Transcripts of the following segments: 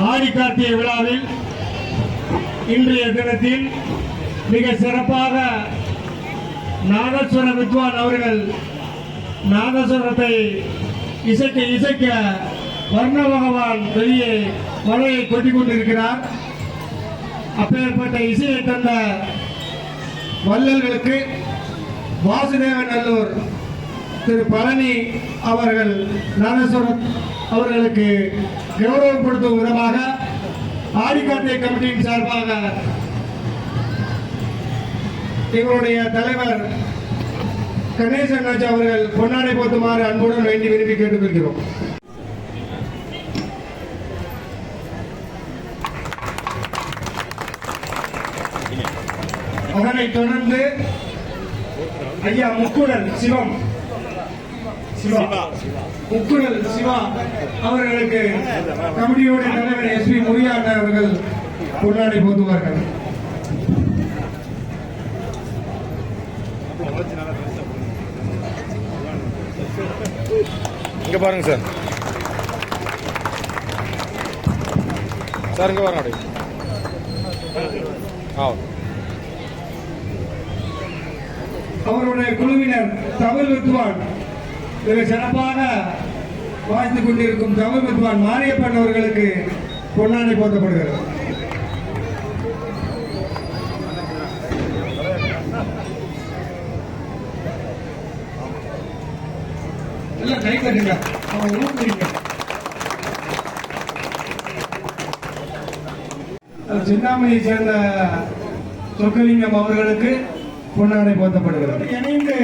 ஆடிக்கார்த்திகை விழாவில் இன்றைய தினத்தில் மிக சிறப்பாக நாதஸ்வர வித்வான் அவர்கள் நாதஸ்வரத்தை இசைக்க இசைக்க வர்ண பகவான் வெளியே மலையை கொட்டிக் கொண்டிருக்கிறார். அப்பேற்பட்ட இசையை தந்த வள்ளல்களுக்கு வாசுதேவன் நல்லூர் திரு பழனி அவர்கள் நாதஸ்வரம் அவர்களுக்கு கௌரவப்படுத்தும் விதமாக ஆடிக்கார்த்திகை கமிட்டியின் சார்பாக எங்களுடைய தலைவர் கணேசன் ராஜா அவர்கள் பொன்னாடை போத்துமாறு அன்புடன் வேண்டி விரும்பி கேட்டுக்கொள்கிறோம். அதனைத் தொடர்ந்து ஐயா முக்குடல் சிவா அவர்களுக்கு கமிட்டியோட தலைவர் SP முருகாண்ட அவர்கள் பொன்னாடை போத்துவார்கள். இங்க பாருங்க சார், இங்க பாருங்க. அவருடைய குழுவினர் தமிழ் வித்வான் மிக சிறப்பாக வாழ்த்துக் கொண்டிருக்கும் தமிழ் வித்வான் மாரியப்பன் அவர்களுக்கு பொன்னாடை போர்த்தப்படுகிறது. கை கட்டுங்க, சிந்தாமணியை சேர்ந்த சொக்கலிங்கம் அவர்களுக்கு பொன்னாடை போர்த்தப்படுகிறது. இணைந்து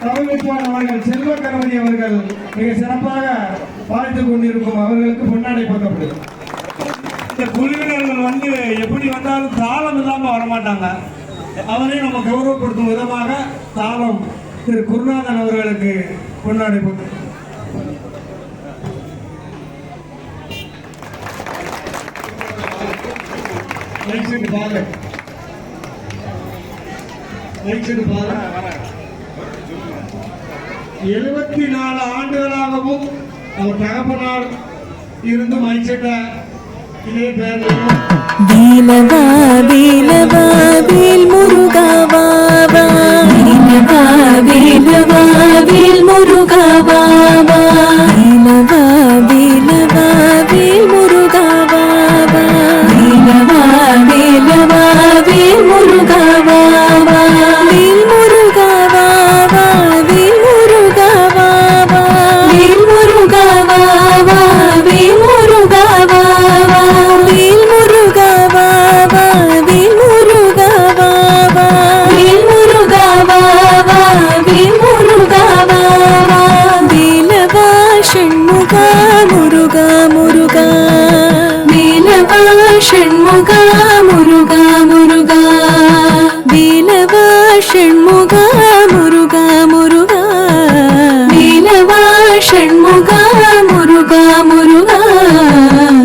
தமிழ் வித்வான் அவர்கள் செல்வ கணபதி அவர்கள் மிக சிறப்பாக வாழ்த்துக் கொண்டிருக்கும் அவர்களுக்கு பொன்னாடை போர்த்தப்படுகிறது. இந்த குழுவினர்கள் எப்படி வந்தாலும் தாளம் இல்லாம வரமாட்டாங்க. அவரை நம்ம கௌரவப்படுத்தும் விதமாக தாளம் திரு குருநாதன் அவர்களுக்கு பொன்னாடை போர்த்தப்படுகிறது. பாருங்க 74 ஆண்டுகளாகவும் அவர் தகப்பனார் இருந்து மைசெட்ட இதே பேர் வீலவா வீலவா வீல் முருகாவா வீலவா வீலவா வீல் முருகாவா வீலவா வீலவா வீல் முருகாவா வீலவா வீலவா வீல் முருகாவா வீல் முருகாவா வீல் முருகாவா வீல் முருகாவா வீல் முருகாவா வீல் முருகாவா வீல் முருகாவா வீல் முருகாவா வீல் முருகாவா வீலவா ஷண்முகா முருகா முருகா வீலவா ஷண்முகா முருகா முருகா வீலவா ஷண்முகா முருகா முருகா வீலவா ஷண்முகா முருகா முருகா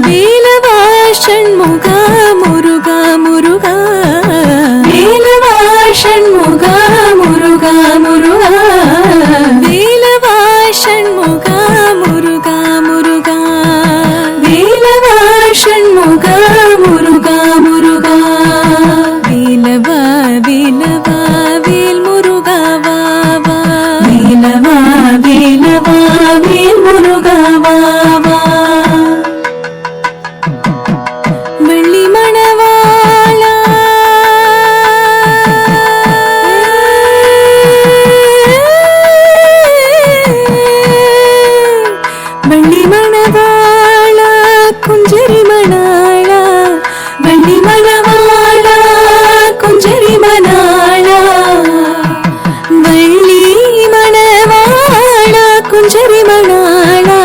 வீலவா ஷண்முகா முருகா முருகா வீலவா ஷண்முகா முருகா முருகா வீலவா ஷண்முகா முருகா முருகா வீலவா ஷண்முகா முருகா முருகா வீலவா வீலவா வீல் முருகாவா வீலவா வீலவா வீல் முருகாவா வெள்ளி மணவாளா வெள்ளி மணவாளா குஞ்சரி மணாளா வெள்ளி மணவாளா குஞ்சரி மணாளா வெள்ளி மணவாளா குஞ்சரி மணாளா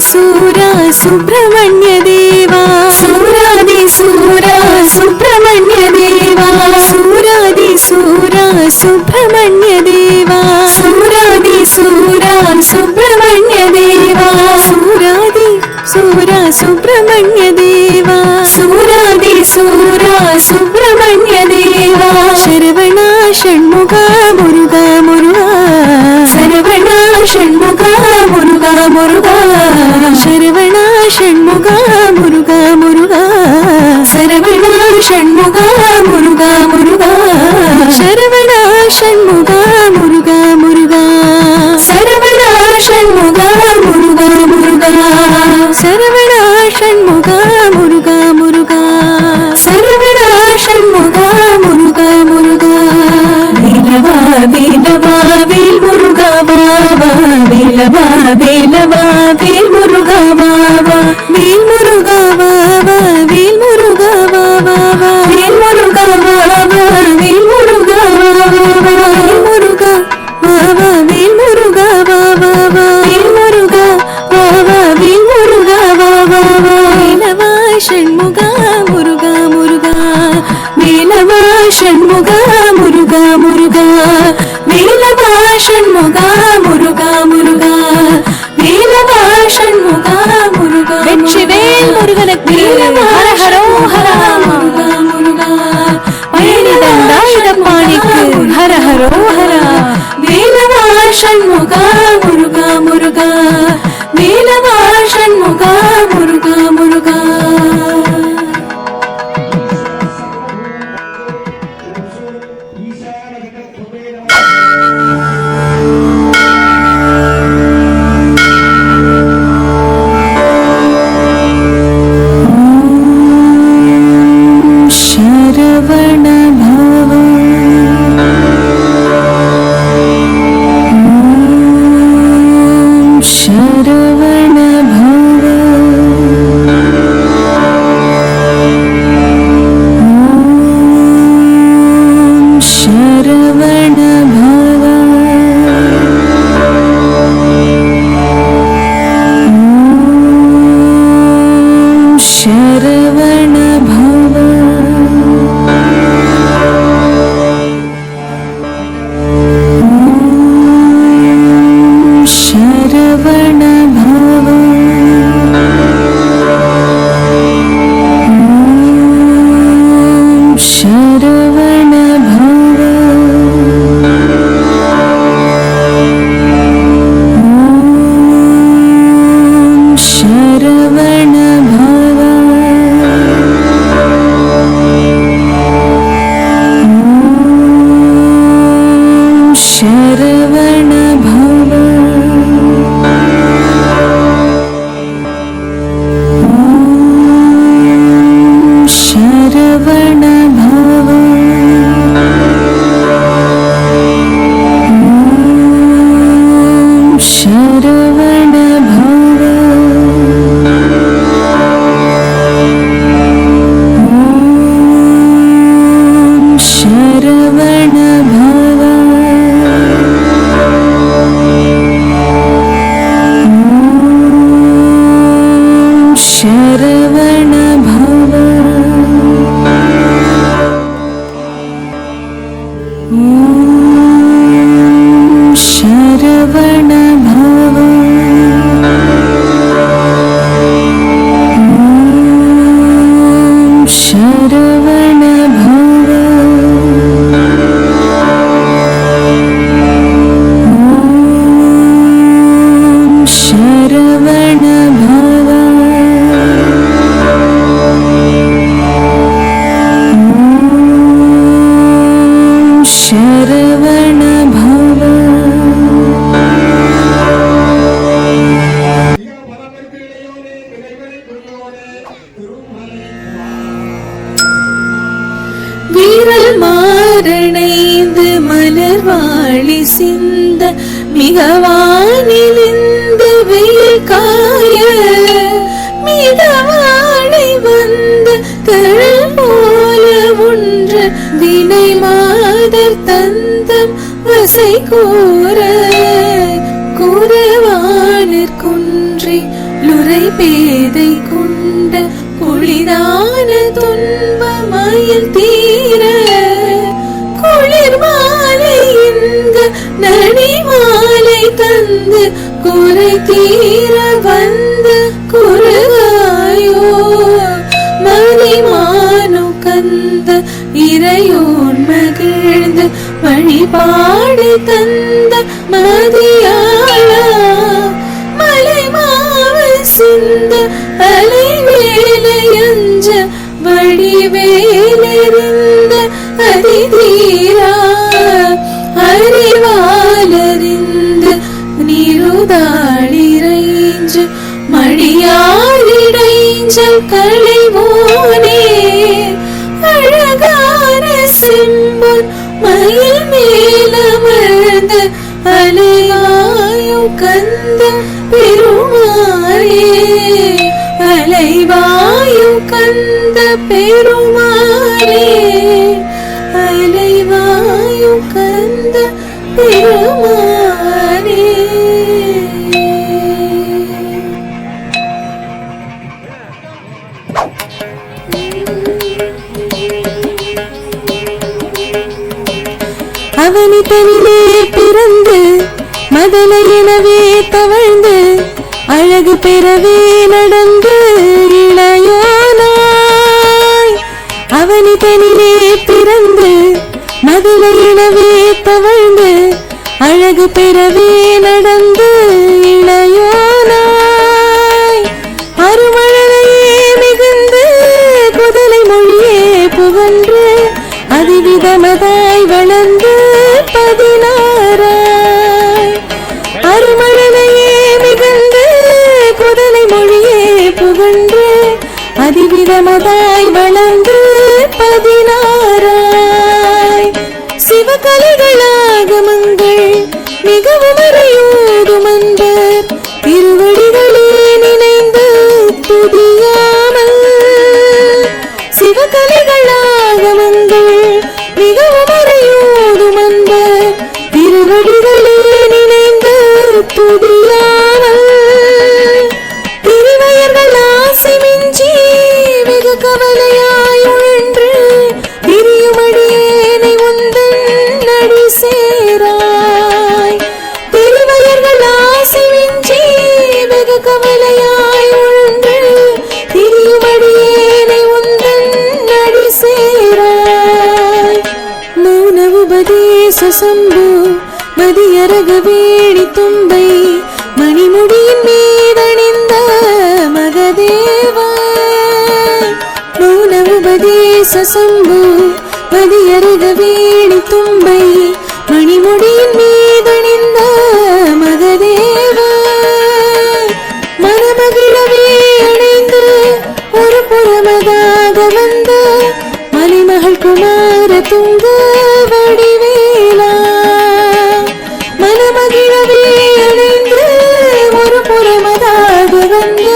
சூரா சுப்பிரமணிய தேவா சூராதி சூரா சுப்பிரமணிய தேவா சூராதி சூரா சுப்பிரமணிய தேவா சூராதி சூரா சுப்பிரமணிய தேவா சூராதி சூரா சுப்பிரமணிய தேவா சூராதி சூரா சுப்பிரமணிய தேவா சரவணா ஷண்முகா முருகா முருகா சரவணா ஷண்முகா முருகா முருகா சரவணா ஷண்முகா முருகா முருகா சரவணா ஷண்முகா முருகா முருகா சரவணா ஷண்முகா முருகா முருகா சரவணா ஷண்முகா முருகா முருகா சரவணா ஷண்முகா முருகா முருகா சரவணா ஷண்முகா முருகா முருகா வேலவா வேலவா வேல் முருகா வாவா வேலவா வேலவா வேல் முருகா வாவா வேல் முருகா வாவா வேல் முருகா வாவா வேல் முருகா வாவா வேல் முருகா வாவா வேல் முருகா வாவா வேல் முருகா வாவா வேல் முருகா வாவா வேல் முருகா வாவா வேலவா ஷண்முகா முருகா முருகா வேலவா ஷண்முகா முருகா முருகா வேலவா ஷண்முகா முருகா முருகா வேலவா ஷண்முகா முருகா வெற்றிவேல் முருகனுக்கு ஹர ஹரோஹரா முருகா முருகா பழனி தண்டாயுதபாணிக்கு ஹர ஹரோஹரா வேலவா ஷண்முகா முருகா முருகா வேலவா ஷண்முகா முருகா முருகா शरवण भव शरवण भव शरवण भव शरवण भव शरवण भव शरवण भव शरवण भव शरवण भव शरवण भव शरवण भव शरवण भव शरवण भव शरवण भव शरवण भव शरवण भव शरवण भव வீரல் மாறணைந்து மலர்வாழி சிந்த மிகவானிலிந்து வெயில் காய மிகவாழை வந்த தழல் போல ஒன்ற வினை மாதர் தந்தம் வசை கூற கூறவானிற் குன்றி குறை பேதை கொண்ட குளிதான துன்பமயில் தீர குளிர் மாலை இங்க நனி மாலை தந்து குறை தீர வந்து குறுகாயோ மணிமானு கந்த இறையோன் மகிழ்ந்து வழிபாடு தந்த மதியாளா மலை மாவு சிந்த அலை வேலையஞ்ச வடிவேலிருந்த அதிதீரா அறிவாலறிந்து நிருதாளிரைஞ்சு மடியாரிடைஞ்சல் களைவோனே அழகான செம்பொன் மயில் மேலமர்ந்து அலைவாயும் கந்த பெருமாறே அலைவாயும் கந்த பெருமாறே அலைவாயும் கந்த பெருமாறே. அவனி தனிலே பிறந்து மதலை எனவே தவழ்ந்து அழகு பெறவே நடந்து இளையோனாய் அவனி தனிலே பிறந்து மதலை எனவே தவழ்ந்து அழகு பெறவே நடந்து இளையோனாய் அருமழையே மிகுந்து குதலை மொழியே புகன்று அதிவிதமதாய் வளர்ந்து 16 அருமழையே மிகுந்து குதலை மொழியே புகன்று அதிவிதமதாய் வளர்ந்து 16 சிவகலைகளாகமங்கள் மிகவும் அறியோதும் அன்பர் திருவடிகளே நினைந்து துதியாமல் சிவகலைகளாகமங்கள் மிகவும் அறியோதும் அன்பர் திருவடிகளே நினைந்து துதியாமல் திருவயர்கள் ஆசை மிஞ்சி வெகு கவலையாய் உழன்று திரியுமடியேனை உந்தன் நடி சேராய் திருவயர்கள் ஆசை மிஞ்சி வெகு கவலையாய் உழன்று திரியுமடியேனை உந்தன் நடி சேராய் மௌன உபதேச சம்பு மதியரக வேணி தும்பை மணிமுடியின் மீதணிந்த மகதேவா மௌன உபதேச சம்பு மதியரக வேணி தும்பை மணிமுடியின் மீதணிந்த மகதேவா மனமகிழவே அணைந்து ஒரு புறமதாக வந்த மலைமகள் குமார துங்க வடிவேலா மனமகிழவே அணைந்து ஒரு புறமதாக வந்த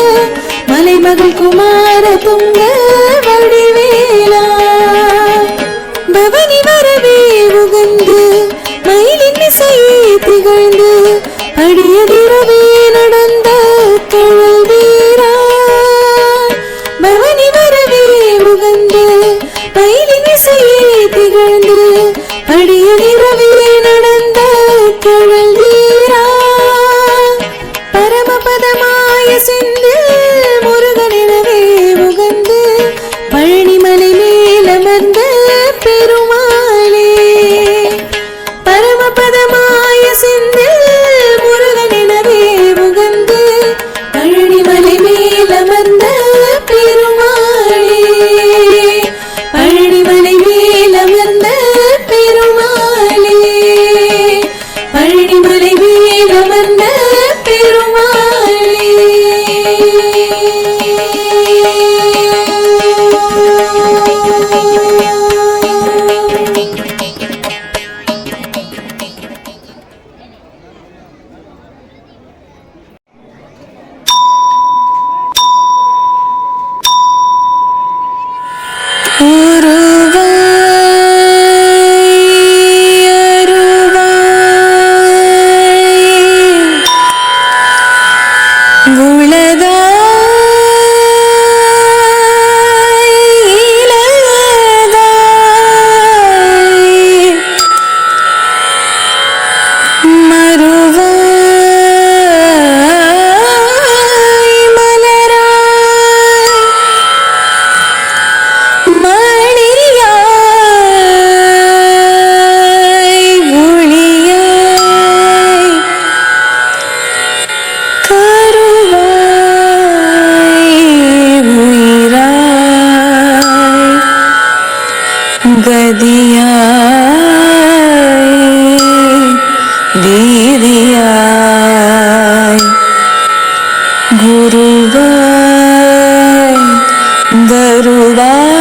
மலைமகள் குமார துங்க வடிவேலா பவனி வரவே உகந்து மயிலின் இசையே திகழ்ந்து அடியதிரவே நடந்த கழல் வீரா பவனி வரவே உகந்து மயிலின் இசையே திகழ்ந்து அடியதிரவே நடந்த கழல் வீரா பரமபதமாய செந்தில் முருகனெனவே உகந்து பழனிமலை மேலமர்ந்த பெருமாளே பரமபதமாய செந்தில் முருகனெனவே உகந்து பழனிமலை மேலமர்ந்த பெருமாளே பழனிமலை மேலமர்ந்த பெருமாளே பழனிமலை மேலமர்ந்த பெருமாளே. உளதா கதியாய் வீதியாய் குருவாய் வருவாய்